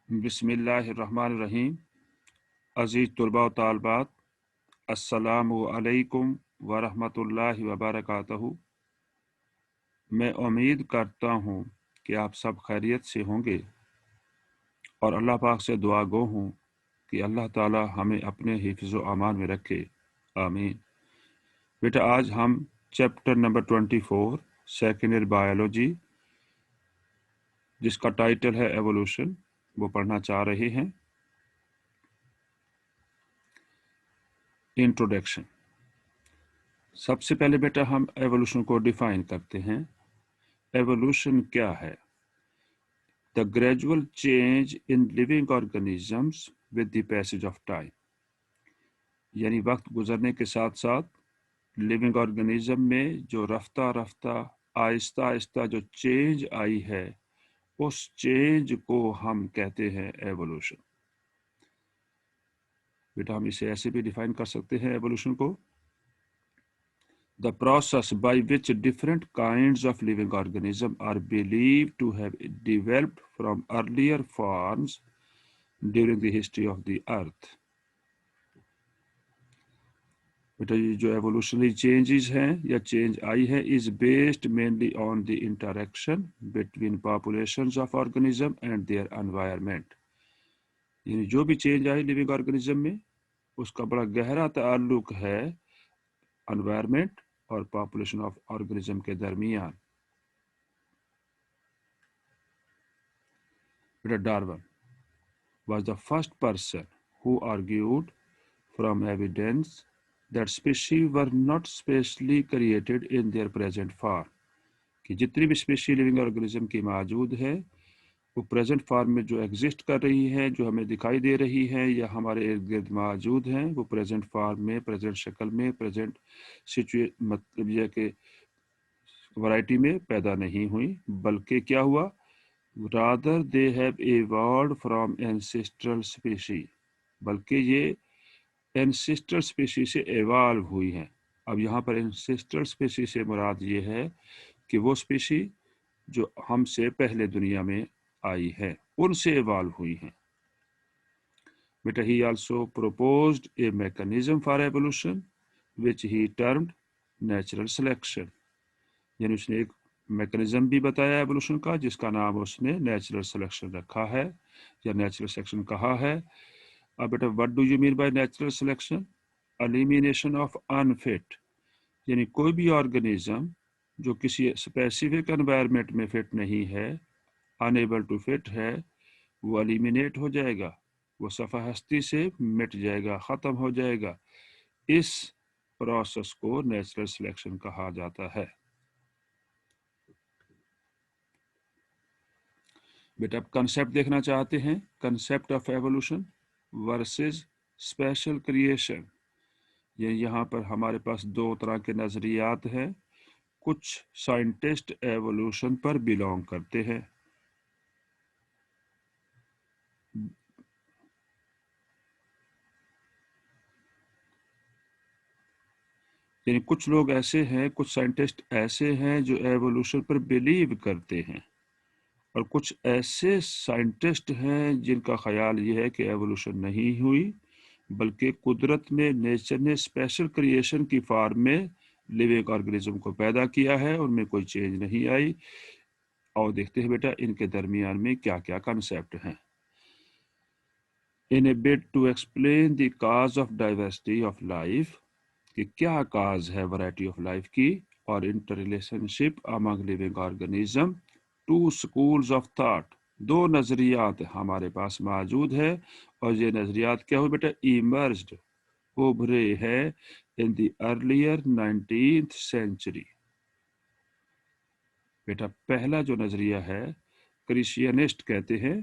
बिस्मिल्लाहिर्रहमानिर्रहीम। अज़ीज़ तुलबा व तालबात, अस्सलामु अलैकुम व रहमतुल्लाहि व बरकातहू। मैं उम्मीद करता हूँ कि आप सब खैरियत से होंगे और अल्लाह पाक से दुआ गो हूँ कि अल्लाह ताला हमें अपने हिफ्ज़ व अमान में रखे, आमीन। बेटा, आज हम chapter number 24 second year biology, जिसका टाइटल है एवोल्यूशन, वो पढ़ना चाह रहे हैं। इंट्रोडक्शन। सबसे पहले बेटा हम एवोल्यूशन को डिफाइन करते हैं। एवोल्यूशन क्या है? The gradual change in living organisms with the passage of time, यानी वक्त गुजरने के साथ साथ लिविंग ऑर्गेनिज्म में जो रफ्ता रफ्ता आहिस्ता आहिस्ता जो चेंज आई है, उस चेंज को हम कहते हैं एवोल्यूशन। बेटा, हम इसे ऐसे भी डिफाइन कर सकते हैं एवोल्यूशन को: the process by which different kinds of living organisms are believed to have developed from earlier forms during the history of the earth। बेटा, ये जो एवोल्यूशनरी चेंजेस हैं या चेंज आई है is based mainly on the interaction between populations of organism and their environment. यानी जो भी change आई living organism में, उसका बड़ा गहरा ताल्लुक है एनवायरनमेंट और पॉपुलेशन ऑफ ऑर्गेनिज्म के दरमियान। बेटा, Darwin was the first person who argued from evidence that species were not specially created in their present form, कि जितनी भी स्पेशी लिविंग ऑर्गेनिज्म की मौजूद है वो प्रेजेंट फॉर्म में जो एग्जिस्ट कर रही है, जो हमें दिखाई दे रही है या हमारे इर्द गिर्द मौजूद हैं, वो प्रेजेंट फॉर्म में, प्रेजेंट शक्ल में, प्रेजेंट मतलब यह कि वैरायटी में पैदा नहीं हुई, बल्कि क्या हुआ, rather they have evolved from ancestral species, बल्कि ये एंसेस्ट्रल स्पीशीज से एवॉल्व हुई हैं। अब यहाँ पर एंसेस्ट्रल स्पीशीज से मुराद ये है कि वो स्पीशीज जो हमसे पहले दुनिया में आई है उनसे एवॉल्व हुई हैं। बेटा, ही also proposed a mechanism for evolution which he termed natural selection, यानी उसने एक मैकेनिज्म भी बताया एवोल्यूशन का जिसका नाम उसने नेचुरल सिलेक्शन रखा है या नेचुरल सिलेक्शन कहा है। अब बेटा, what do you mean by natural selection? Elimination of unfit, यानी कोई भी ऑर्गेनिज्म जो किसी स्पेसिफिक एनवायरनमेंट में फिट नहीं है, अनएबल टू फिट है, वो एलिमिनेट हो जाएगा, वो सफ़ा हस्ती से मिट जाएगा, ख़त्म हो जाएगा। इस प्रोसेस को नेचुरल सिलेक्शन कहा जाता है। बेटा, आप कंसेप्ट देखना चाहते हैं, concept of evolution versus special creation. ये यहाँ पर हमारे पास दो तरह के नज़रियात हैं। कुछ साइंटिस्ट एवोल्यूशन पर बिलोंग करते हैं, यानी कुछ लोग ऐसे हैं, कुछ साइंटिस्ट ऐसे हैं जो एवोल्यूशन पर बिलीव करते हैं, और कुछ ऐसे साइंटिस्ट हैं जिनका ख्याल ये है कि एवोल्यूशन नहीं हुई, बल्कि कुदरत ने, नेचर ने स्पेशल क्रिएशन की फॉर्म में लिविंग ऑर्गेनिज्म को पैदा किया है, उनमें कोई चेंज नहीं आई। और देखते हैं बेटा इनके दरमियान में क्या क्या कंसेप्ट हैं। In a bid to explain the cause of diversity of life, कि क्या काज है वैरायटी ऑफ लाइफ की, और interrelationship among living organism, two schools of thought, दो नजरियात हमारे पास मौजूद है। और ये नजरियात क्या हुए बेटा? इमर्ज्ड, उभरे हैं in the earlier 19th century. बेटा, पहला जो नजरिया है क्रिश्चियनिस्ट कहते हैं,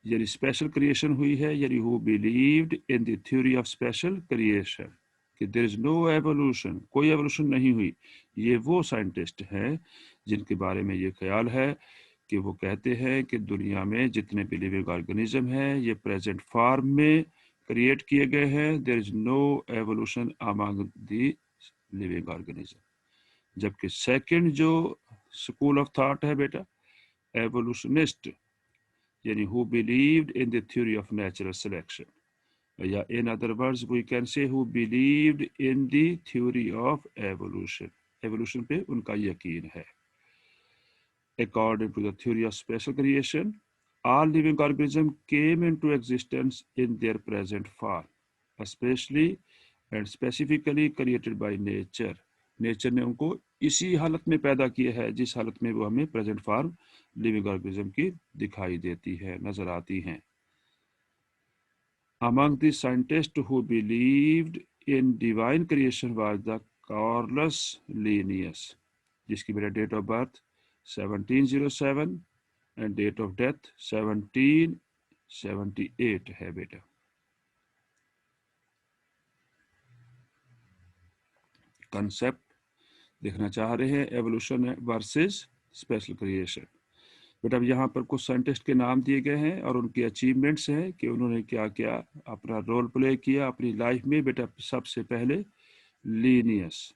यानी स्पेशल क्रिएशन हुई है, यानी who believed in the theory of special creation, कि देयर इज नो एवोल्यूशन, कोई एवोल्यूशन नहीं हुई। ये वो साइंटिस्ट हैं जिनके बारे में ये ख्याल है कि वो कहते हैं कि दुनिया में जितने भी लिविंग ऑर्गेनिज्म हैं ये प्रेजेंट फॉर्म में क्रिएट किए गए हैं, there is no evolution among the living organism. जबकि सेकंड जो स्कूल ऑफ थॉट है बेटा, एवोल्यूशनिस्ट, यानी who believed in the theory of natural selection, या in other words we can say who believed in the theory of evolution. Evolution पे उनका यकीन है. According to the theory of special creation, all living organisms came into existence in their present form, especially and specifically created by nature. Nature ने उनको इसी हालत में पैदा किया है जिस हालत में वो हमें प्रेजेंट फॉर्म लिविंग ऑर्गेनिज्म की दिखाई देती है, नजर आती हैं. Among the scientists who believed in divine creation was the Carolus Linnaeus, जिसकी मेरा date of birth 1707 and date of death 1778 है बेटा. कंसेप्ट देखना चाह रहे हैं एवोल्यूशन वर्सेस स्पेशल क्रिएशन. बेटा अब यहाँ पर कुछ साइंटिस्ट के नाम दिए गए हैं और उनकी अचीवमेंट्स हैं कि उन्होंने क्या क्या अपना रोल प्ले किया अपनी लाइफ में. बेटा सबसे पहले लीनियस,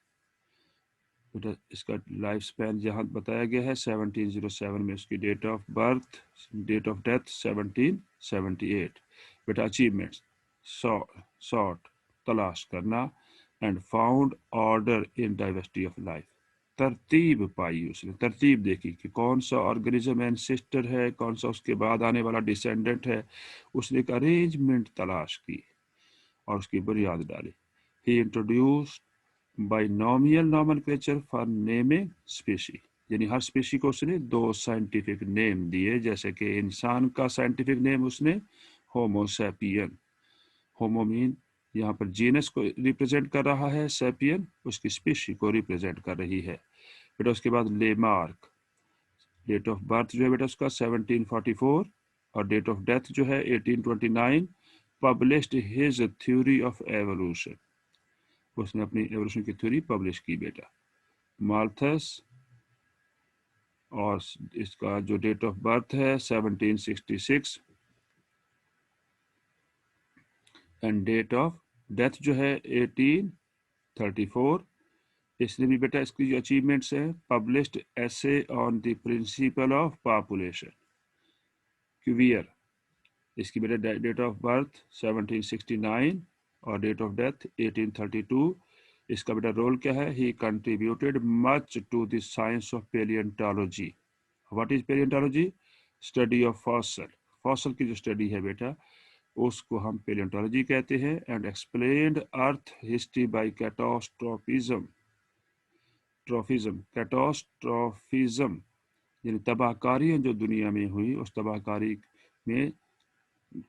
बेटा इसका लाइफ स्पैन जहाँ बताया गया है 1707 में, उसकी date of birth, date of death 1778. बेटा अचीवमेंट्स सॉर्ट तलाश करना and found order in diversity of life, तरतीब पाई उसने, तरतीब देखी कि कौन सा ऑर्गेनिज्म एंसेस्टर है, कौन सा उसके बाद आने वाला डिसेंडेंट है. उसने एक अरेंजमेंट तलाश की और उसकी बुनियाद डाली. He introduced binomial nomenclature for naming species, यानी हर स्पीशी को उसने दो साइंटिफिक नेम दिए. जैसे कि इंसान का साइंटिफिक नेम उसने होमो सैपियन, होमो मीन यहाँ पर जीनस को रिप्रेजेंट कर रहा है, सैपियन उसकी स्पीशी को रिप्रेजेंट कर रही है. बेटा उसके बाद लेमार्क, डेट ऑफ बर्थ जो है बेटा उसका 1744 और डेट ऑफ डेथ जो है 1829. Published his theory of evolution, उसने अपनी एवोल्यूशन की थ्योरी पब्लिश की. बेटा माल्थस और इसका जो डेट ऑफ बर्थ है 1766 एंड डेट ऑफ डेथ जो है 1834. इसने भी बेटा इसकी जो अचीवमेंट्स है, published essay on the principle of population, Cuvier, इसकी बेटा डेट ऑफ बर्थ 1769 और डेट ऑफ डेथ 1832. इसका बेटा रोल क्या है, he contributed much to the science of palaeontology. What is palaeontology? Study of fossil, fossil की जो स्टडी है बेटा उसको हम पेलियोंटोलॉजी कहते हैं. And explained earth history by catastrophism, catastrophism यानी तबाहकारी जो दुनिया में हुई उस तबाहकारी में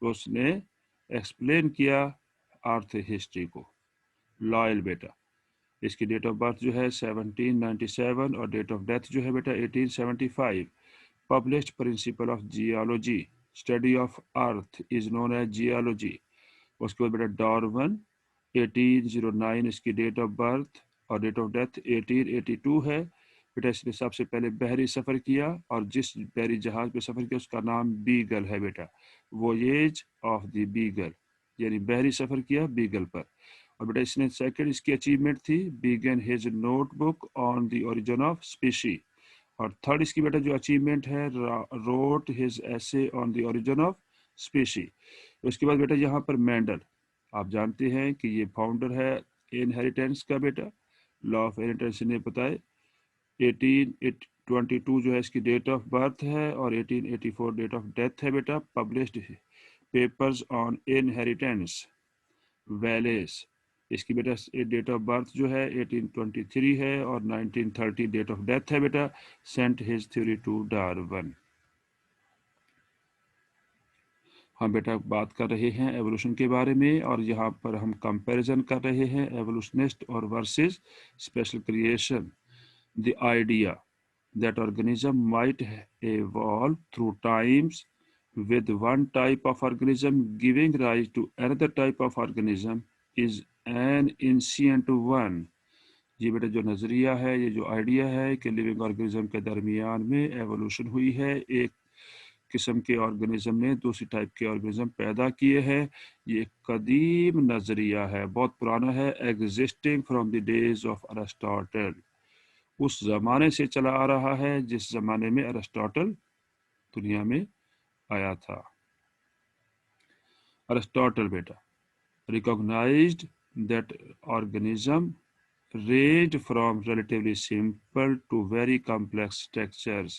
उसने एक्सप्लेन किया अर्थ हिस्ट्री को. लॉयल बेटा इसकी डेट ऑफ बर्थ जो है 1797 और डेट ऑफ डेथ जो है बेटा 1875. Published principle of geology, study of earth is known as geology. उसके बाद बेटा डार्विन 1809 इसकी डेट ऑफ बर्थ और डेट ऑफ डेथ 1882 है. बेटा इसने सबसे पहले बहरी सफ़र किया और जिस बहरी जहाज़ पे सफ़र किया उसका नाम बीगल है. बेटा वोयेज ऑफ द बीगल, यानी बहरी सफ़र किया बीगल पर. और बेटा इसने सेकंड इसकी अचीवमेंट थी, began his notebook on the origin of species. और थर्ड इसकी बेटा जो अचीवमेंट है, wrote his essay on the origin of species. उसके बाद बेटा यहाँ पर मेंडल, आप जानते हैं कि ये फाउंडर है इनहेरिटेंस का. बेटा लॉ ऑफ इनहेरिटेंस ने बताए 1822 जो है इसकी डेट ऑफ बर्थ है और 1884 डेट ऑफ डेथ है. बेटा published papers on inheritance Wallace, इसकी बेटा डेट ऑफ बर्थ जो है 1823 है और 1930 डेट ऑफ डेथ है. बेटा sent his theory to Darwin. हम बेटा बात कर रहे हैं एवोल्यूशन के बारे में और यहाँ पर हम कंपैरिजन कर रहे हैं एवोल्यूशनिस्ट और versus special creation. The idea that organism might evolve through times with one type of organism giving rise to another type of organism is an ancient one. ये बेटा जो नज़रिया है, ये जो आइडिया है कि लिविंग ऑर्गेनिज्म के दरमियान में एवोल्यूशन हुई है, एक किस्म के ऑर्गेनिज्म ने दूसरी टाइप के ऑर्गेनिज्म पैदा किए हैं, ये कदीम नज़रिया है, बहुत पुराना है, existing from the days of Aristotle, उस ज़माने से चला आ रहा है जिस ज़माने में अरिस्टोटल दुनिया में आया था। अरिस्टोटल बेटा recognized that organism range from relatively simple to very complex structures।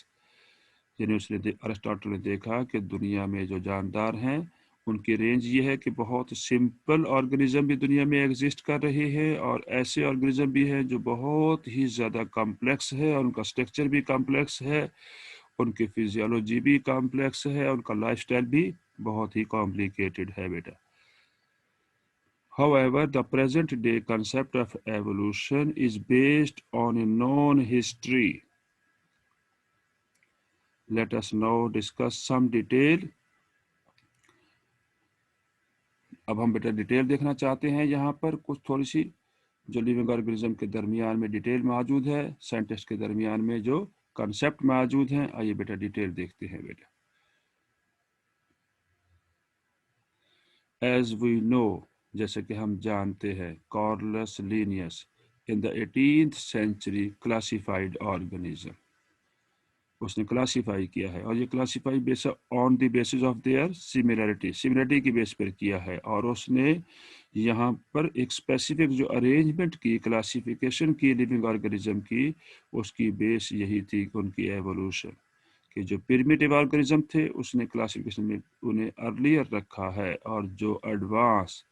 यानी अरिस्टोटल ने देखा कि दुनिया में जो जानदार हैं उनकी रेंज ये है कि बहुत सिंपल ऑर्गेनिज्म भी दुनिया में एग्जिस्ट कर रहे हैं और ऐसे ऑर्गेनिज्म भी हैं जो बहुत ही ज़्यादा कॉम्प्लेक्स है और उनका स्ट्रक्चर भी कॉम्प्लेक्स है, उनकी फिजियोलॉजी भी कॉम्प्लेक्स है, उनका लाइफस्टाइल भी बहुत ही कॉम्प्लिकेटेड है बेटा। However, the present-day concept of evolution is based on a known history. Let us now discuss some detail. अब हम बेटा डिटेल देखना चाहते हैं, यहाँ पर कुछ थोड़ी सी जो लिविंग ऑर्गेनिज्म के दरमियान में डिटेल मौजूद है, साइंटिस्ट के दरमियान में जो कंसेप्ट मौजूद हैं, आइए बेटा डिटेल देखते हैं बेटा। As we know, जैसे कि हम जानते हैं, Carolus Linnaeus in the 18th century classified organism, उसने क्लासीफाई किया है और ये classify base on the basis of their similarity की बेस पर किया है और उसने यहाँ पर एक स्पेसिफिक जो अरेंजमेंट की क्लासिफिकेशन की लिविंग ऑर्गेनिज्म की, उसकी बेस यही थी कि उनकी एवोल्यूशन कि जो प्रिमिटिव ऑर्गेनिज्म थे उसने क्लासिफिकेशन में उन्हें अर्लियर रखा है और जो एडवांस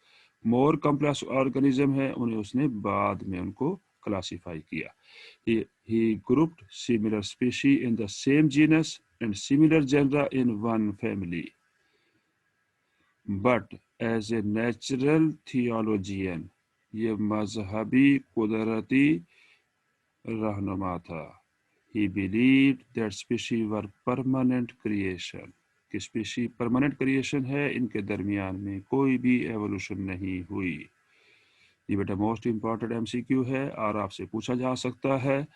मोर कॉम्प्लेक्स ऑर्गेनिज्म है उन्हें उसने बाद में उनको क्लासिफाई किया। He grouped similar species in the same genus and similar genera in one family. But as a natural theologian, ये मजहबी कुदरती रहनुमा था। He believed that species were permanent creation, कि species permanent creation है, इनके दरमियान में कोई भी एवोल्यूशन नहीं हुई। ये बेटा मोस्ट इम्पॉर्टेंट एमसीक्यू है और आपसे पूछा जा सकता है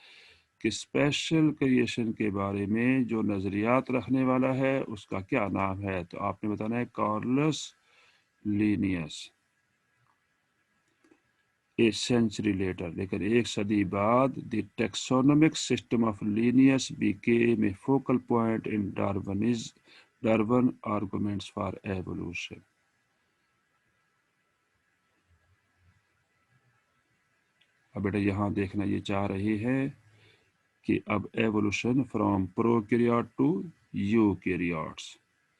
कि स्पेशल क्रिएशन के बारे में जो नज़रियात रखने वाला है उसका क्या नाम है, तो आपने बताना है Carolus Linnaeus. A century later, लेकिन एक सदी बाद the taxonomic system of Linnaeus became a focal point in Darwin arguments for evolution. अब बेटा यहाँ देखना ये चाह रही है कि अब evolution from prokaryote to eukaryotes,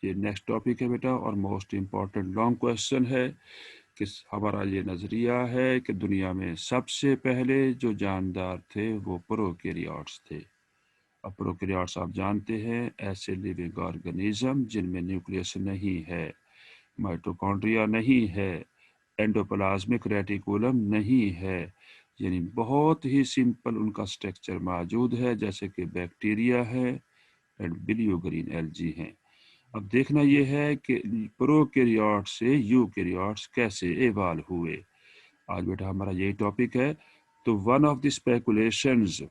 ये नेक्स्ट टॉपिक है बेटा और मोस्ट इम्पॉर्टेंट लॉन्ग क्वेश्चन है कि हमारा ये नज़रिया है कि दुनिया में सबसे पहले जो जानदार थे वो प्रोकैरियोट्स थे। अब प्रोकैरियोट्स आप जानते हैं ऐसे लिविंग ऑर्गेनिज्म जिनमें न्यूक्लियस नहीं है, माइटोकॉन्ड्रिया नहीं है, एंडोप्लाज्मिक रेटिकुलम नहीं है, यानी बहुत ही सिंपल उनका स्ट्रक्चर मौजूद है जैसे कि बैक्टीरिया है एंड बिलियो ग्रीन एल्जी हैं। अब देखना यह है कि प्रोकैरियोट से यूकैरियोट्स कैसे इवॉल्व हुए। आज बेटा हमारा यही टॉपिक है। तो one of the speculations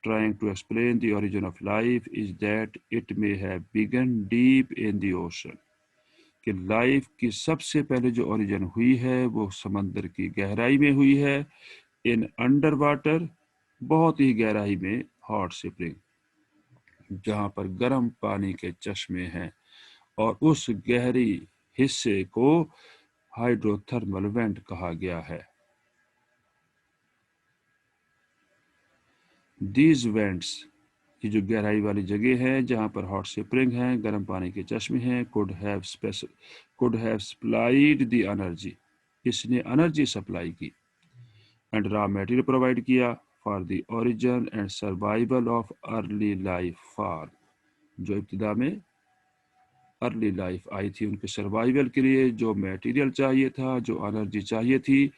trying to explain the origin of life is that it may have begun deep in the ocean, कि लाइफ की सबसे पहले जो ओरिजिन हुई है वो समंदर की गहराई में हुई है, इन अंडर वाटर, बहुत ही गहराई में, हॉट स्प्रिंग, जहाँ पर गर्म पानी के चश्मे हैं और उस गहरी हिस्से को हाइड्रोथर्मल वेंट कहा गया है। दीज वेंट्स, ये जो गहराई वाली जगह है जहाँ पर हॉट स्प्रिंग है, गर्म पानी के चश्मे हैं, could have supplied the energy, इसने एनर्जी सप्लाई की, एंड रॉ मटेरियल प्रोवाइड किया for the origin and survival of early life form, जो इब्तिदा में अर्ली लाइफ आई थी उनके सर्वाइवल के लिए जो मटेरियल चाहिए था, जो एनर्जी चाहिए थी,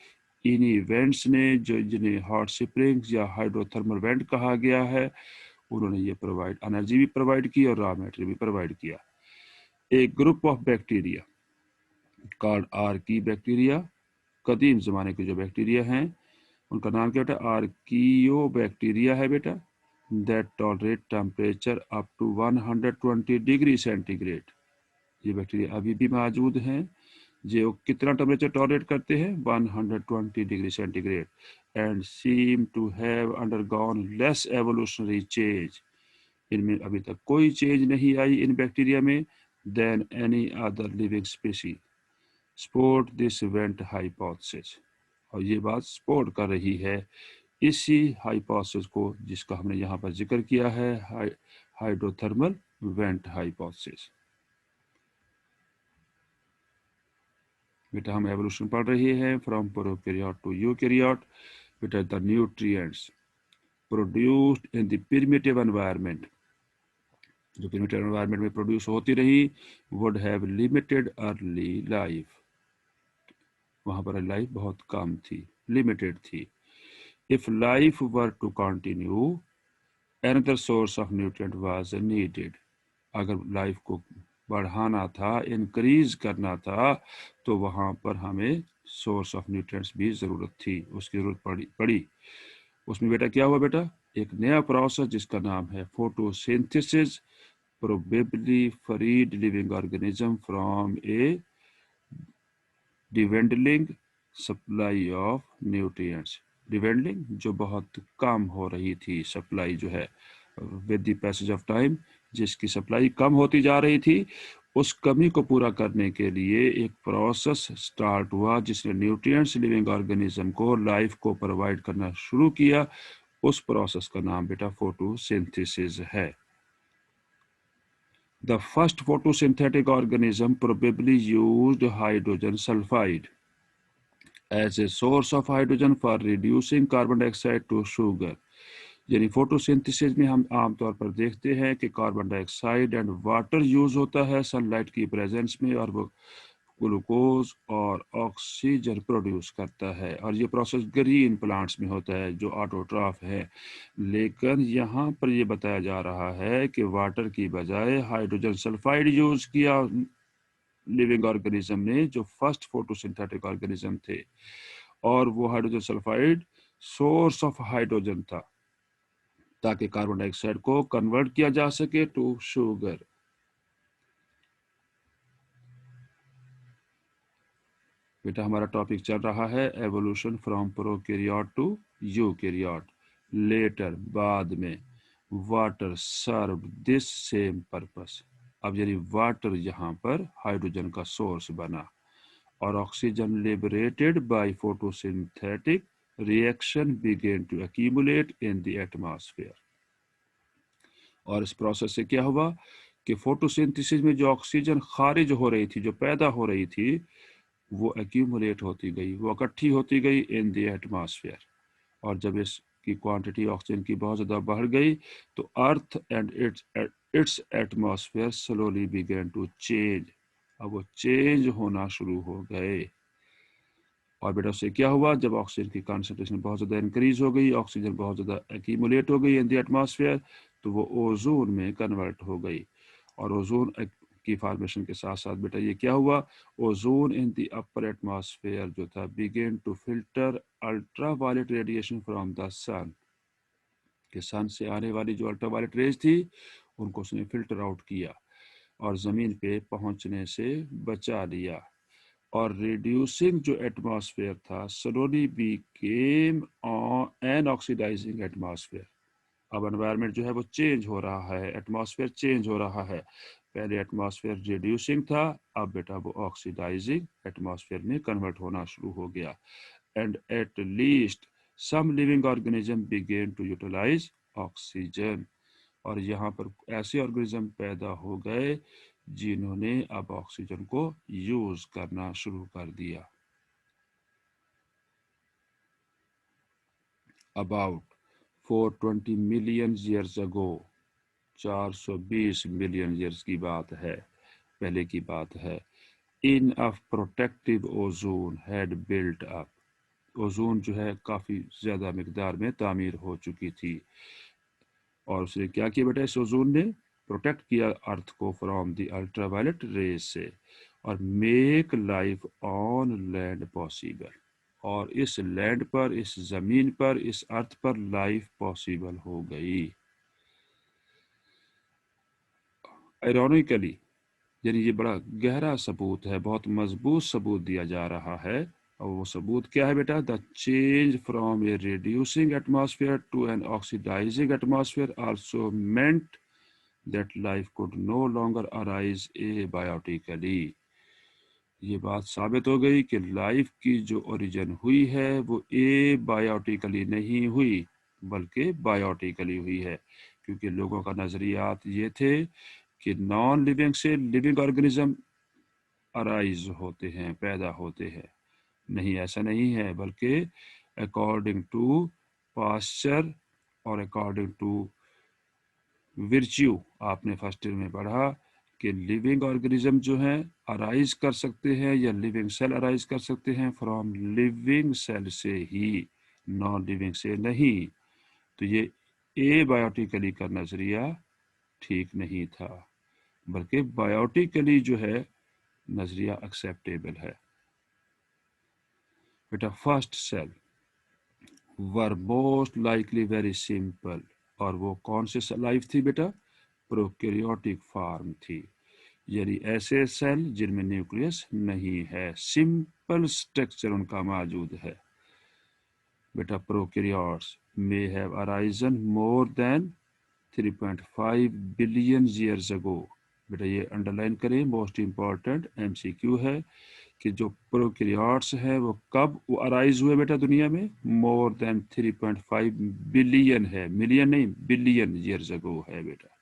इन्हीं वेंट्स ने, जो जिन्हें हॉट स्प्रिंग्स या हाइड्रोथर्मल वेंट कहा गया है, उन्होंने ये प्रोवाइड एनर्जी भी प्रोवाइड की और रॉ मटेरियल भी प्रोवाइड किया। एक group of bacteria called Archie bacteria, कदीम ज़माने के जो बैक्टीरिया हैं उनका नाम क्या बेटा, आर्कियो बैक्टीरिया है बेटा, that tolerate temperature up to 120 degree centigrade. ये बैक्टीरिया अभी भी मौजूद हैं जो कितना टेम्परेचर टॉलरेट करते हैं, 120 degree centigrade, and seem to have undergone less evolutionary change, इनमें अभी तक कोई चेंज नहीं आई इन बैक्टीरिया में than any other living species support this event hypothesis. और ये बात सपोर्ट कर रही है इसी हाइपोथेसिस को जिसका हमने यहाँ पर जिक्र किया है, हाइड्रोथर्मल वेंट हाइपोथेसिस। बेटा हम एवोल्यूशन पढ़ रहे हैं फ्रॉम प्रोकैरियोट टू यूकैरियोट। बेटा the nutrients produced in the primitive environment, जो प्रिमिटिव एनवायरनमेंट में प्रोड्यूस होती रही, would have limited early life, वहां पर लाइफ बहुत कम थी, लिमिटेड थी। If life were to continue another source of nutrient was needed, अगर लाइफ को बढ़ाना था, इंक्रीज करना था, तो वहां पर हमें सोर्स ऑफ न्यूट्रिएंट्स भी जरूरत थी, उसकी जरूरत पड़ी। उसमें बेटा क्या हुआ बेटा, एक नया प्रोसेस जिसका नाम है photosynthesis probably freed living organism from a dwindling supply of nutrients. Dwindling जो बहुत कम हो रही थी, सप्लाई जो है with the passage of time, जिसकी सप्लाई कम होती जा रही थी, उस कमी को पूरा करने के लिए एक प्रोसेस स्टार्ट हुआ जिसने न्यूट्रिएंट्स लिविंग ऑर्गेनिज्म को, लाइफ को प्रोवाइड करना शुरू किया। उस प्रोसेस का नाम बेटा फोटोसिंथेसिस है। The first photosynthetic organism probably used hydrogen sulfide as a source of hydrogen for reducing carbon dioxide to sugar। यानी फोटोसिंथेसिस में हम आमतौर पर देखते हैं कि carbon dioxide and water use होता है सनलाइट की प्रेजेंस में, और वो ग्लूकोज और ऑक्सीजन प्रोड्यूस करता है, और ये प्रोसेस ग्रीन प्लांट्स में होता है जो ऑटोट्रॉफ है। लेकिन यहाँ पर ये बताया जा रहा है कि वाटर की बजाय हाइड्रोजन सल्फाइड यूज किया लिविंग ऑर्गेनिज्म ने, जो फर्स्ट फोटोसिंथेटिक ऑर्गेनिज्म थे, और वो hydrogen sulphide source of hydrogen था ताकि कार्बन डाइऑक्साइड को कन्वर्ट किया जा सके टू शुगर। बेटा हमारा टॉपिक चल रहा है evolution from prokaryote to eukaryote. Later बाद में water serve this same purpose. अब यानी वाटर यहाँ पर हाइड्रोजन का सोर्स बना, और oxygen liberated by photosynthetic reaction began to accumulate in the atmosphere. और इस प्रोसेस से क्या हुआ कि फोटोसिंथेसिस में जो ऑक्सीजन खारिज हो रही थी, जो पैदा हो रही थी, वो एक्यूमुलेट होती गई, वो इकट्ठी होती गई इन द एटमॉस्फेयर। और जब इसकी क्वांटिटी ऑक्सीजन की बहुत ज़्यादा बढ़ गई तो earth and its atmosphere slowly began to change, अब वो चेंज होना शुरू हो गए। और बेटा उससे क्या हुआ, जब ऑक्सीजन की कंसंट्रेशन बहुत ज़्यादा इंक्रीज हो गई, ऑक्सीजन बहुत ज़्यादा एक्यूमुलेट हो गई इन द एटमॉस्फेयर, तो वो ओजोन में कन्वर्ट हो गई। और ओजोन की फॉर्मेशन के साथ साथ बेटा ये क्या हुआ, ozone in the upper atmosphere जो था began to filter ultraviolet radiation from the sun, कि सन से आने वाली जो अल्ट्रावायलेट रेज थी उनको उसने फिल्टर आउट किया और ज़मीन पे पहुंचने से बचा लिया। और रिड्यूसिंग जो एटमॉस्फेयर था slowly became an oxidising atmosphere. अब एनवायरनमेंट जो है वो चेंज हो रहा है, एटमॉस्फेयर चेंज हो रहा है। पहले एटमॉस्फेयर रिड्यूसिंग था, अब बेटा वो ऑक्सीडाइजिंग एटमॉस्फेयर में कन्वर्ट होना शुरू हो गया। And at least some living organism began to utilise oxygen. और यहाँ पर ऐसे ऑर्गेनिज्म पैदा हो गए जिन्होंने अब ऑक्सीजन को यूज करना शुरू कर दिया। About 420 million years ago, 420 million years की बात है, पहले की बात है, in of protective ozone had built up, ozone जो है काफ़ी ज़्यादा मिकदार में तामीर हो चुकी थी। और उसने क्या किया बेटा, इस ओजोन ने प्रोटेक्ट किया अर्थ को फ्रॉम द अल्ट्रावायलेट रेज से, और make life on land possible, और इस लैंड पर, इस ज़मीन पर, इस अर्थ पर लाइफ पॉसिबल हो गई। आयरॉनिकली, यानी ये बड़ा गहरा सबूत है, बहुत मजबूत सबूत दिया जा रहा है। और वो सबूत क्या है बेटा, the change from a reducing atmosphere to an oxidising atmosphere also meant that life could no longer arise abiotically. ये बात साबित हो गई कि लाइफ की जो ओरिजिन हुई है वो एबायोटिकली नहीं हुई बल्कि बायोटिकली हुई है, क्योंकि लोगों का नजरियात ये थे कि नॉन लिविंग से लिविंग ऑर्गेनिज्म अराइज होते हैं, पैदा होते हैं। नहीं, ऐसा नहीं है, बल्कि अकॉर्डिंग टू पास्चर और अकॉर्डिंग टू विर्च्यू, आपने फर्स्ट ईयर में पढ़ा कि लिविंग ऑर्गेनिज्म जो हैं अराइज कर सकते हैं या लिविंग सेल अराइज कर सकते हैं फ्रॉम लिविंग सेल से ही, नॉन लिविंग से नहीं। तो ये एबायोटिकली का नजरिया ठीक नहीं था, बल्कि बायोटिकली जो है नजरिया एक्सेप्टेबल है। बेटा first cell were most likely very simple, और वो कौन से लाइफ थी बेटा? प्रोकैरियोटिक फॉर्म थी, यानी ऐसे सेल जिनमें न्यूक्लियस नहीं है, सिंपल स्ट्रक्चर उनका मौजूद है। बेटा prokaryotes may have arisen more than 3.5 billion years ago। बेटा ये अंडरलाइन करें, मोस्ट इंपॉर्टेंट एमसीक्यू है कि जो प्रोकैरियोट्स है वो कब वो अराइज हुए बेटा दुनिया में? मोर देन 3.5 बिलियन है, मिलियन नहीं, बिलियन ईयर्स अगो है बेटा।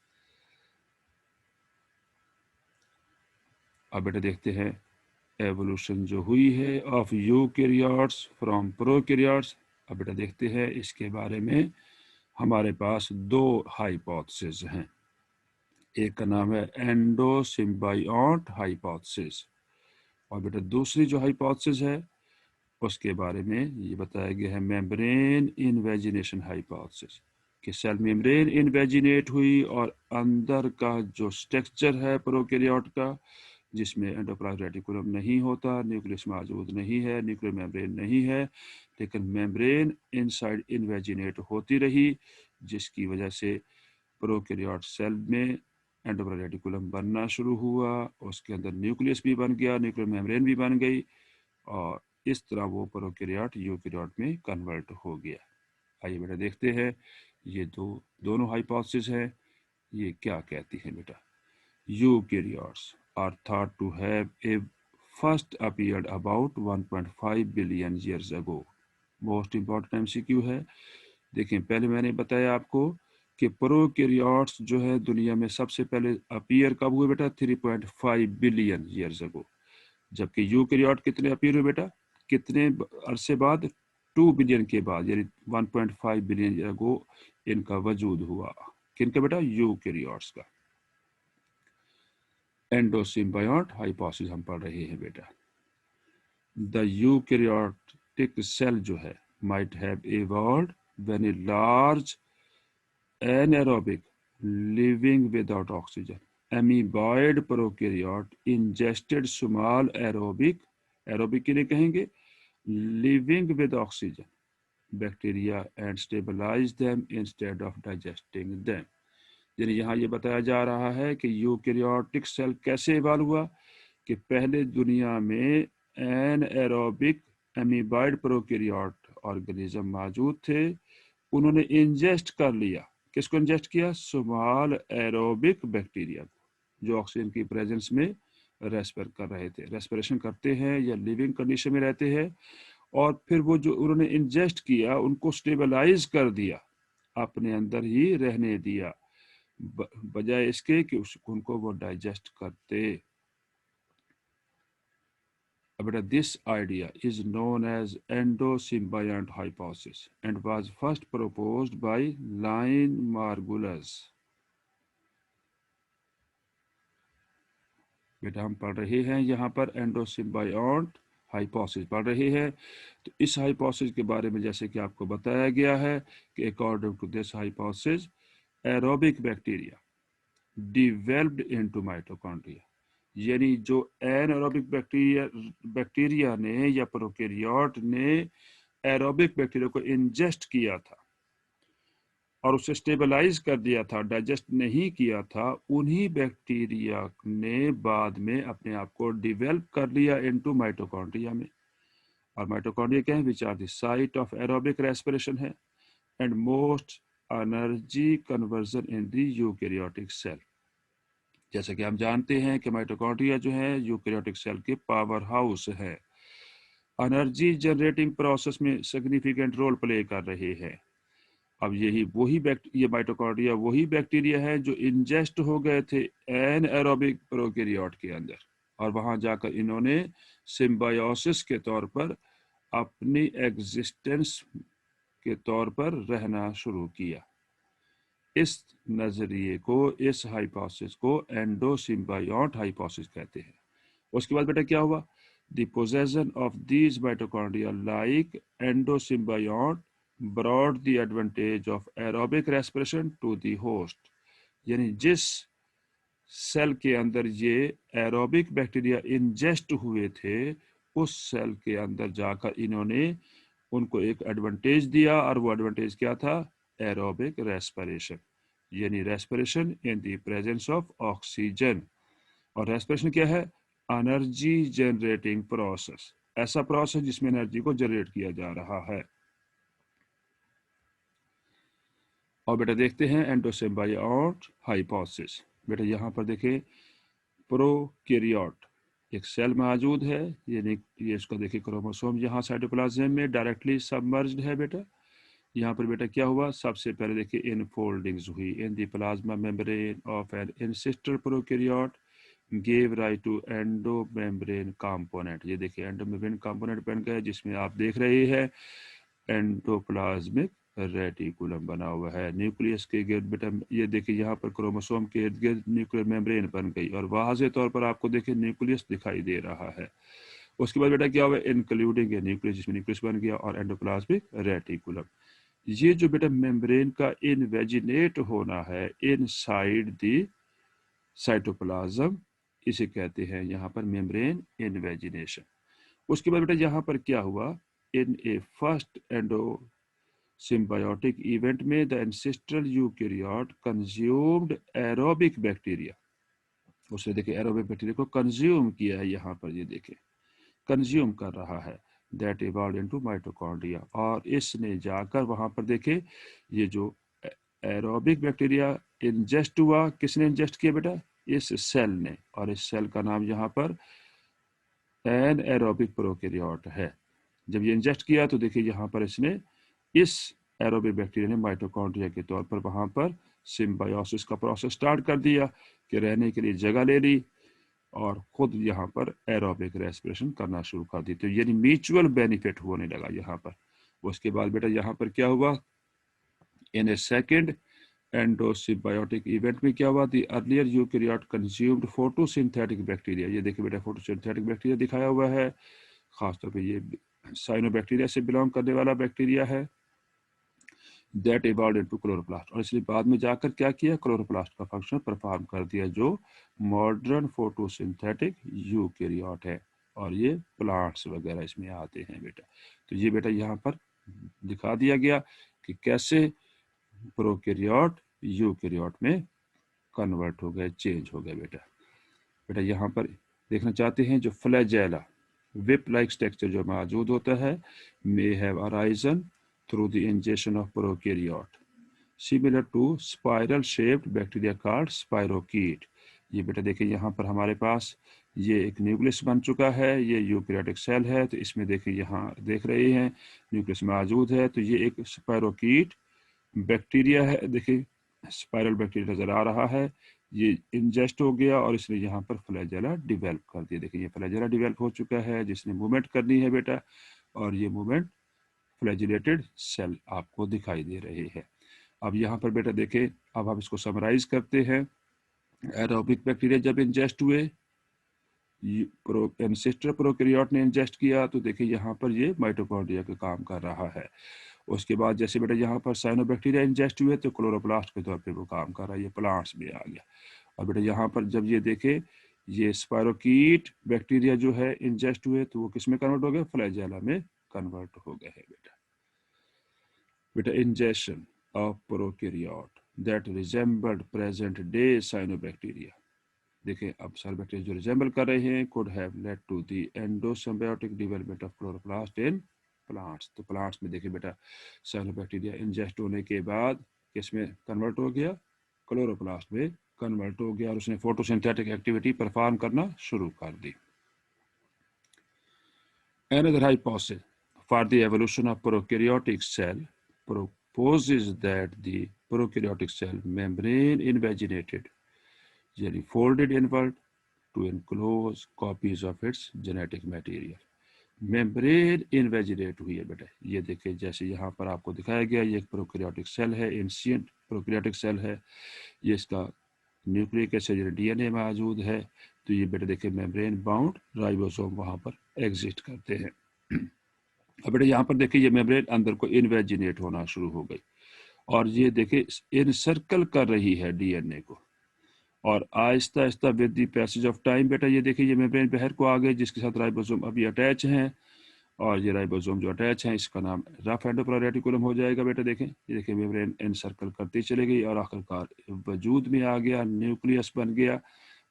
अब बेटा देखते हैं एवोल्यूशन जो हुई है ऑफ यूकैरियोट्स फ्रॉम प्रोकैरियोट्स। अब बेटा देखते हैं इसके बारे में। हमारे पास दो हाइपोथेसिस हैं, एक का नाम है एंडोसिम्बायोट हाइपोथेसिस, और बेटा दूसरी जो हाइपोथेसिस है उसके बारे में ये बताया गया है मेम्ब्रेन इनवेजिनेशन हाइपोथेसिस, कि सेल मेम्ब्रेन इनवेजिनेट हुई और अंदर का जो स्ट्रक्चर है प्रोकैरियोट का, जिसमें एंडोप्लाज्मिक रेटिकुलम नहीं होता, न्यूक्लियस मौजूद नहीं है, न्यूक्लियर मेम्ब्रेन नहीं है, लेकिन मेम्ब्रेन इनसाइड इन्वेजिनेट होती रही, जिसकी वजह से प्रोकैरियोट सेल में एंडोप्लाज्मिक रेटिकुलम बनना शुरू हुआ, उसके अंदर न्यूक्लियस भी बन गया, न्यूक्लियर मेम्ब्रेन भी बन गई, और इस तरह वो प्रोकैरियोट यूकैरियोट में कन्वर्ट हो गया। आइए बेटा देखते हैं ये दोनों हाइपोथेसिस है, ये क्या कहती है बेटा। Eukaryotes are thought to have a first appeared about 1.5 billion years ago। Most important MCQ है। देखें, पहले मैंने बताया आपको कि प्रोकैरियोट्स जो है दुनिया में सबसे पहले अपीयर कब हुए बेटा? 3.5 बिलियन ईयर्स अगो। जबकि यूकैरियोट कितने अपीयर हुए बेटा? कितने अरसे बाद? 2 बिलियन के बाद, यानी 1.5 बिलियन ईयर अगो इनका वजूद हुआ। किनका बेटा? यूकैरियोट्स का। एंडोसिम्बायोट हाइपोथेसिस हम पढ़ रहे हैं बेटा। द यूकैरियोटिक सेल जो है might have evolved when a large anaerobic living without oxygen amoeboid prokaryote ingested small aerobic, aerobic के लिए कहेंगे living with oxygen bacteria and stabilise them instead of digesting them. यानी यहाँ ये बताया जा रहा है कि यूकैरियोटिक सेल कैसे इवॉल्व हुआ, कि पहले दुनिया में एन एरोबिक एमीबाइड प्रोकैरियोट ऑर्गेनिज्म मौजूद थे, उन्होंने इंजेस्ट कर लिया, किसको इंजेस्ट किया? स्मॉल एरोबिक बैक्टीरिया को, जो ऑक्सीजन की प्रेजेंस में रेस्पिरेशन करते हैं या लिविंग कंडीशन में रहते हैं, और फिर वो जो उन्होंने इंजेस्ट किया उनको स्टेबलाइज कर दिया, अपने अंदर ही रहने दिया, बजाय इसके कि उनको वो डाइजेस्ट करते। This idea is known as endosymbiont hypothesis and was first proposed by Lynn Margulis। बेटा हम पढ़ रहे हैं यहाँ पर एंडोसिम्बायोट हाइपोथेसिस पढ़ रहे हैं। तो इस हाइपोथेसिस के बारे में जैसे कि आपको बताया गया है कि according to this hypothesis aerobic bacteria developed into mitochondria, यानी जो एनारोबिक बैक्टीरिया ने या प्रोकैरियोट ने एरोबिक बैक्टीरिया को इंजेस्ट किया था और उसे स्टेबलाइज कर दिया था, डाइजेस्ट नहीं किया था, उन्हीं बैक्टीरिया ने बाद में अपने आप को डिवेल्प कर लिया इनटू माइटोकॉन्ड्रिया में। और माइटोकॉन्ड्रिया क्या है? Which are the site of aerobic respiration है and most energy conversion in the eukaryotic cell. जैसे कि हम जानते हैं कि माइटोकॉन्ड्रिया जो है यूकैरियोटिक सेल के पावर हाउस है, एनर्जी जनरेटिंग प्रोसेस में सिग्निफिकेंट रोल प्ले कर रहे हैं। अब ये माइटोकॉन्ड्रिया वही बैक्टीरिया है जो इंजेस्ट हो गए थे एनएरोबिक प्रोकैरियोट के अंदर, और वहां जाकर इन्होंने सिम्बायोसिस के तौर पर अपनी एग्जिस्टेंस के तौर पर रहना शुरू किया। इस नजरिए को, इस हाइपोथेसिस को एंडोसिम्बायोट हाइपोथेसिस कहते हैं। उसके बाद बेटा क्या हुआ? The possession of these mitochondria like endosymbiont brought the advantage of aerobic respiration to the host, यानी जिस सेल के अंदर ये एरोबिक बैक्टीरिया इंजेस्ट हुए थे, उस सेल के अंदर जाकर इन्होंने उनको एक एडवांटेज दिया, और वो एडवांटेज क्या था? एरोबिक रेस्पिरेशन, यानी respiration in the presence of oxygen. और रेस्पिरेशन क्या है? एनर्जी जनरेटिंग प्रोसेस, ऐसा प्रोसेस जिसमें एनर्जी को जनरेट किया जा रहा है। और बेटा देखते हैं एंडोसिम्बायोट हाइपोथेसिस। बेटा यहाँ पर देखें, प्रोकैरियोट एक सेल मौजूद है, ये इसको देखिए क्रोमोसोम यहाँ साइटोप्लाज्म में डायरेक्टली सबमर्ज्ड है बेटा। यहाँ पर बेटा क्या हुआ? सबसे पहले देखिए इनफोल्डिंग्स हुई in the plasma membrane of an ancestor prokaryote gave rise to endomembrane component. ये देखिए एंडोमेम्ब्रेन कंपोनेंट बन गया, जिसमें आप देख रहे हैं एंडोप्लाज्मिक रेटिकुलम बना हुआ है। न्यूक्लियस के गिर्द बेटा ये देखिए यहाँ पर क्रोमोसोम के इर्द गिर्द न्यूक्लियर मेम्ब्रेन बन गई, और वाज़े तौर पर आपको देखिए न्यूक्लियस दिखाई दे रहा है। उसके बाद बेटा क्या हुआ? इंक्लूडिंग ए न्यूक्लियस, जिसमें न्यूक्लियस बन गया, और एंडोप्लाज्मिक रेटिकुलम। ये जो बेटा मेम्ब्रेन का इनवेजिनेट होना है इनसाइड द साइटोप्लाज्म, इसे कहते हैं यहाँ पर मेम्ब्रेन इनवेजिनेशन। उसके बाद बेटा यहाँ पर क्या हुआ? इन ए फर्स्ट एंडो symbiotic event में the ancestral eukaryote consumed aerobic bacteria, उसने देखे एरोबिक बैक्टीरिया को कंज्यूम किया है, यहाँ पर ये देखे कंज्यूम कर रहा है, दैट इवॉल्व इनटू माइटोकॉन्ड्रिया। और इसने जाकर वहां पर देखे ये जो एरोबिक बैक्टीरिया इंजेस्ट हुआ, किसने इंजेस्ट किया बेटा? इस सेल ने, और इस सेल का नाम यहाँ पर एन एरोबिक प्रोकैरियोट है। जब ये इंजेस्ट किया तो देखिए यहाँ पर इसने इस एरोबिक बैक्टीरिया ने माइटोकॉन्ड्रिया के तौर पर वहां पर सिम्बायोसिस का प्रोसेस स्टार्ट कर दिया, कि रहने के लिए जगह ले ली, और खुद यहाँ पर एरोबिक रेस्पिरेशन करना शुरू कर दी। तो यानी म्यूचुअल बेनिफिट होने लगा यहाँ पर। उसके बाद बेटा यहाँ पर क्या हुआ? इन ए सेकेंड एंडोसिम्बायोटिक इवेंट में क्या हुआ? The earlier eukaryote consumed photosynthetic bacteria. ये देखिए बेटा फोटोसिंथेटिक बैक्टीरिया दिखाया हुआ है, खासतौर पे ये साइनोबैक्टीरिया से बिलोंग करने वाला बैक्टीरिया है, दैट इवॉल्व इनटू क्लोरोप्लास्ट। और इसलिए बाद में जाकर क्या किया? क्लोरोप्लास्ट का फंक्शन परफॉर्म कर दिया, जो मॉडर्न फोटोसिंथेटिक यूकैरियोट है, और ये प्लांट्स वगैरह इसमें आते हैं बेटा। तो ये बेटा यहाँ पर दिखा दिया गया कि कैसे प्रोकैरियोट यूकैरियोट में कन्वर्ट हो गए, चेंज हो गए बेटा। बेटा यहाँ पर देखना चाहते हैं जो फ्लैजेला whip like structure जो मौजूद होता है, may have arisen through the ingestion of prokaryote similar to spiral shaped bacteria called spirochete। ये बेटा देखिए यहाँ पर हमारे पास ये एक न्यूक्लियस बन चुका है, ये यूकैरियोटिक सेल है, तो इसमें देखिए यहाँ देख रहे हैं न्यूक्लियस मौजूद है, तो ये एक स्पायरोकीट बैक्टीरिया है। देखिए स्पाइरल बैक्टीरिया नजर आ रहा है, ये इंजेस्ट हो गया और इसने यहाँ पर फ्लैजेला डिवेल्प कर दिया। देखिए ये फ्लैजेला डिवेल्प हो चुका है, जिसने मूवमेंट करनी है बेटा, और ये मूवमेंट फ्लैजिलेटेड सेल आपको दिखाई दे रहे हैं। अब यहाँ पर बेटा देखें, अब हम इसको समराइज करते हैं। एरोबिक बैक्टीरिया जब इंजेस्ट हुए, एंसेस्टर प्रोकैरियोट ने इंजेस्ट किया, तो देखिए यहाँ पर ये माइटोकॉन्ड्रिया का काम कर रहा है। उसके बाद जैसे बेटा यहाँ पर साइनोबैक्टीरिया इंजेस्ट हुए, तो क्लोरोप्लास्ट के तौर पे वो काम कर रहा है, ये प्लांट्स में आ गया। और बेटा यहाँ पर जब ये देखे, ये स्पायरोकीट बैक्टीरिया जो है इंजेस्ट हुए, तो वो किस में कन्वर्ट हो गए? फ्लैजेला में कन्वर्ट हो गए हैं बेटा। बेटा injection of prokaryote that resembled present day cyanobacteria, देखें अब सारे बैक्टीरिया जो रिजेंबल कर रहे हैं, could have led to the endosymbiotic development of chloroplast in plants। तो प्लांट्स में देखिए बेटा साइनोबैक्टीरिया इंजेस्ट होने के बाद किस में कन्वर्ट हो गया? क्लोरोप्लास्ट में कन्वर्ट हो गया और उसने फोटोसिंथेटिक एक्टिविटी परफॉर्म करना शुरू कर दी। Another hypothesis for the evolution of prokaryotic cell proposes that the prokaryotic cell membrane invaginated, yani folded inward to enclose copies of its genetic material. Membrane invaginate हुई है बेटा, ये देखिए जैसे यहाँ पर आपको दिखाया गया, ये एक प्रोकैरियोटिक सेल है, एंशिएंट प्रोकैरियोटिक सेल है, ये इसका न्यूक्लिक एसिड डीएनए मौजूद है। तो ये बेटा देखिए मेम्ब्रेन बाउंड राइबोसोम वहाँ पर एग्जिस्ट करते हैं। अब बेटा यहाँ पर देखिए ये मेम्ब्रेन अंदर को इन्वेजिनेट होना शुरू हो गई और ये देखिए इनसर्कल कर रही है डीएनए को, और Aahista Aahista with the passage of time बेटा ये देखिए ये मेम्ब्रेन बाहर को आ गए, जिसके साथ राइबोसोम अभी अटैच हैं, और ये राइबोसोम जो अटैच हैं इसका नाम रफ एंडोप्लाज्मिक हो जाएगा। बेटा देखें, ये देखिए मेम्ब्रेन एनसर्कल करती चली गई और आखिरकार वजूद में आ गया, न्यूक्लियस बन गया,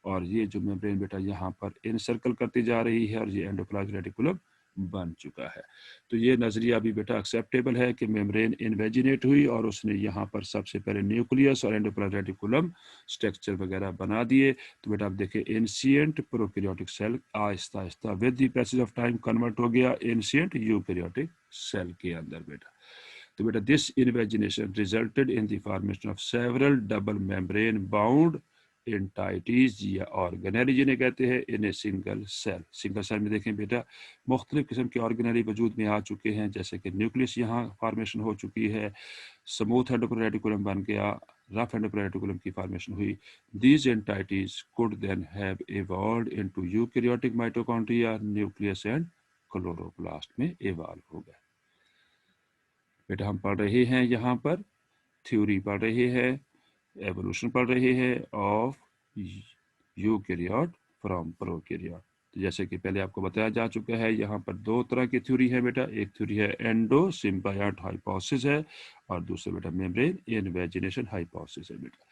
और ये जो मेम्ब्रेन बेटा यहाँ पर इनसर्कल करती जा रही है और ये एंडोप्लाज्मिक बन चुका है। तो ये नज़रिया भी बेटा एक्सेप्टेबल है कि मेम्ब्रेन इन्वेजिनेट हुई और उसने यहाँ पर सबसे पहले न्यूक्लियस और एंडोप्लाज्मिक स्ट्रक्चर वगैरह बना दिए। तो बेटा आप देखिए ancient prokaryotic cell Aahista Aahista with the passage of time convert हो गया एंशिएंट यूकैरियोटिक सेल के अंदर बेटा। तो बेटा this invagination resulted in the formation of several double membrane bound entities या ऑर्गेनेली जिन्हें कहते हैं in a single cell. Single cell में देखें बेटा मुख्तलिफ किस्म के ऑर्गेनेली वजूद में आ चुके हैं, जैसे कि न्यूक्लियस यहाँ फॉर्मेशन हो चुकी है, स्मूथ एंडोप्लाज्मिक बन गया, रफ एंडोप्लाज्मिक की फॉर्मेशन हुई। These entities could then have evolved into eukaryotic mitochondria, nucleus and chloroplast में इवॉल्व हो गए। बेटा हम पढ़ रहे हैं यहाँ पर थ्योरी पढ़ रहे हैं, एवोल्यूशन पढ़ रहे हैं ऑफ यूकैरियोट फ्रॉम प्रोकैरियोट। तो जैसे कि पहले आपको बताया जा चुका है, यहाँ पर दो तरह की थ्योरी है बेटा, एक थ्योरी है एंडो सिम्बायोट हाइपोथेसिस है और दूसरा बेटा मेम्ब्रेन इन्वेजिनेशन हाइपोथेसिस है बेटा।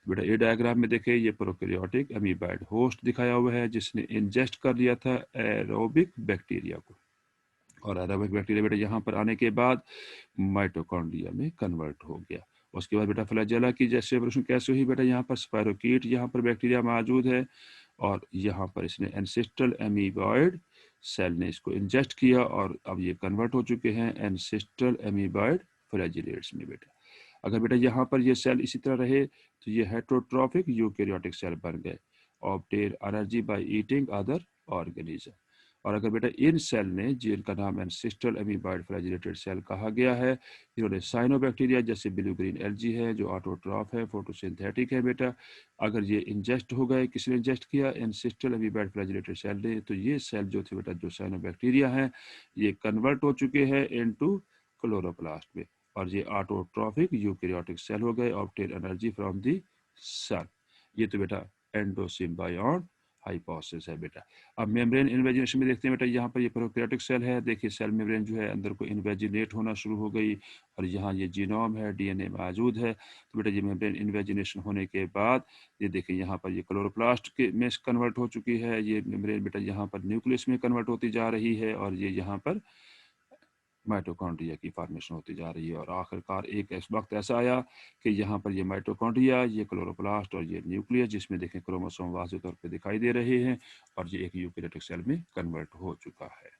बेटा ये डायग्राम में देखें, ये प्रोकैरियोटिक अमीबाइड होस्ट दिखाया हुआ है जिसने इंजेस्ट कर लिया था एरोबिक बैक्टीरिया को, और एरोबिक बैक्टीरिया बेटा यहाँ पर आने के बाद माइटोकॉन्ड्रिया में कन्वर्ट हो गया। उसके बाद बेटा फ्लैजेला की जैसे एवोल्यूशन कैसे हुई बेटा, यहाँ पर स्पायरोकीट यहाँ पर बैक्टीरिया मौजूद है और यहाँ पर इसने एंसेस्ट्रल एमीबॉइड सेल ने इसको इंजेस्ट किया और अब ये कन्वर्ट हो चुके हैं एंसेस्ट्रल एमीबॉइड फ्लैजिलेट्स में बेटा। अगर बेटा यहाँ पर ये सेल इसी तरह रहे तो ये हेटरोट्रॉफिक यूकैरियोटिक सेल बन गए, obtain energy by eating other organism. और अगर बेटा इन सेल ने, जिनका नाम एंसेस्ट्रल एमीबॉइड फ्लैजिलेटेड सेल कहा गया है, इन्होंने साइनोबैक्टीरिया जैसे ब्लू ग्रीन एल्जी है जो ऑटोट्रॉफ है, फोटोसिंथेटिक है बेटा, अगर ये इंजेस्ट हो गए, किसी ने इंजेस्ट किया एंसेस्ट्रल एमीबॉइड फ्लैजिलेटेड सेल ने, तो ये सेल जो थे बेटा जो साइनोबैक्टीरिया हैं ये कन्वर्ट हो चुके हैं इनटू क्लोरोप्लास्ट में, और ये ऑटोट्रॉफिक यूकैरियोटिक सेल हो गए, ऑब्टेन एनर्जी फ्रॉम द सन। ये तो बेटा एंडोसिम्बायोट हाइपोथेसिस है बेटा। अब मेम्ब्रेन इन्वेजिनेशन में देखते हैं बेटा, यहाँ पर ये प्रोकैरियोटिक सेल है, देखिए सेल मेम्ब्रेन जो है अंदर को इन्वेजिनेट होना शुरू हो गई और यहाँ ये जीनोम है, डीएनए मौजूद है। तो बेटा ये मेम्ब्रेन इन्वेजिनेशन होने के बाद ये देखिए यहाँ पर ये क्लोरोप्लास्ट के में कन्वर्ट हो चुकी है, ये मेम्ब्रेन बेटा यहाँ पर न्यूक्लियस में कन्वर्ट होती जा रही है और ये यहाँ पर माइटोकॉन्ड्रिया की फॉर्मेशन होती जा रही है, और आखिरकार एक वक्त ऐसा आया कि यहाँ पर ये माइटोकॉन्ड्रिया, ये क्लोरोप्लास्ट और ये न्यूक्लियस जिसमें देखें क्रोमोसोम वाज़ेह तौर पे दिखाई दे रहे हैं, और ये एक यूकैरियोटिक सेल में कन्वर्ट हो चुका है।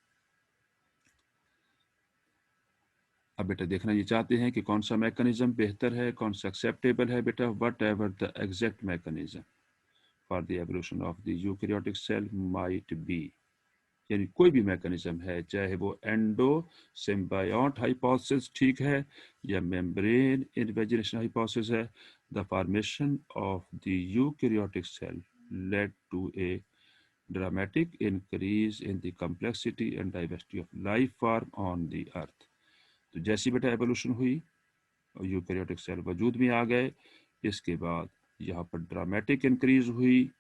अब बेटा देखना ये चाहते हैं कि कौन सा मैकेनिज्म बेहतर है, कौन सा एक्सेप्टेबल है बेटा, whatever the exact mechanism for the evolution of the eukaryotic cell might be, यानी कोई भी मैकेनिज्म है, चाहे वो एंडो सिम्बायोट हाइपोथेसिस ठीक है या मेम्ब्रेन इन्वेजिनेशन हाइपोथेसिस है, the formation of the eukaryotic cell led to a dramatic increase in the complexity and diversity of life form on the earth. तो जैसी बेटा एवोल्यूशन हुई और यूकैरियोटिक सेल वजूद में आ गए, इसके बाद यहाँ पर ड्रामेटिक इंक्रीज हुई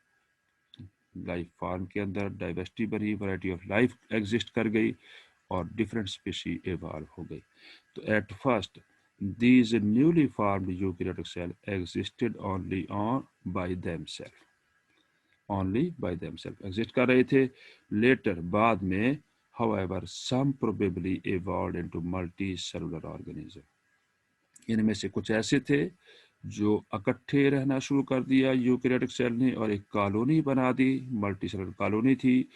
लाइफ फॉर्म के अंदर, डाइवर्सिटी बनी, वैरायटी ऑफ लाइफ एग्जिस्ट कर गई और डिफरेंट स्पीशी इवॉल्व हो गई। तो at first these newly formed eukaryotic cell existed only by themselves exist कर रहे थे। later बाद में however some probably evolved into multicellular organism, इनमें से कुछ ऐसे थे जो इकट्ठे रहना शुरू कर दिया यूकेरियोटिक सेल ने और एक कॉलोनी बना दी, मल्टीसेलुलर कॉलोनी थी,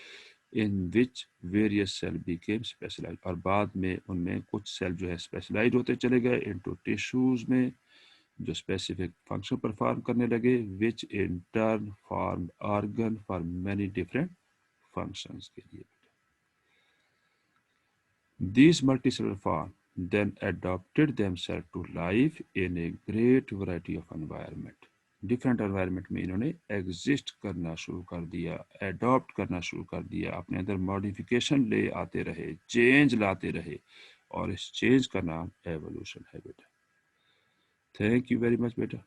in which various cell became specialise, और बाद में उनमें कुछ सेल जो है स्पेशलाइज होते चले गए इनटू टिश्यूज में, जो स्पेसिफिक फंक्शन परफॉर्म करने लगे, which in turn form organ for many different functions के लिए। These multicellular forms then adapted themselves to life in a great variety of environment. Different environment में इन्होंने एग्जिस्ट करना शुरू कर दिया, एडॉप्ट करना शुरू कर दिया, अपने अंदर मॉडिफिकेशन ले आते रहे, चेंज लाते रहे, और इस चेंज का नाम एवोल्यूशन है बेटा। थैंक यू वेरी मच बेटा।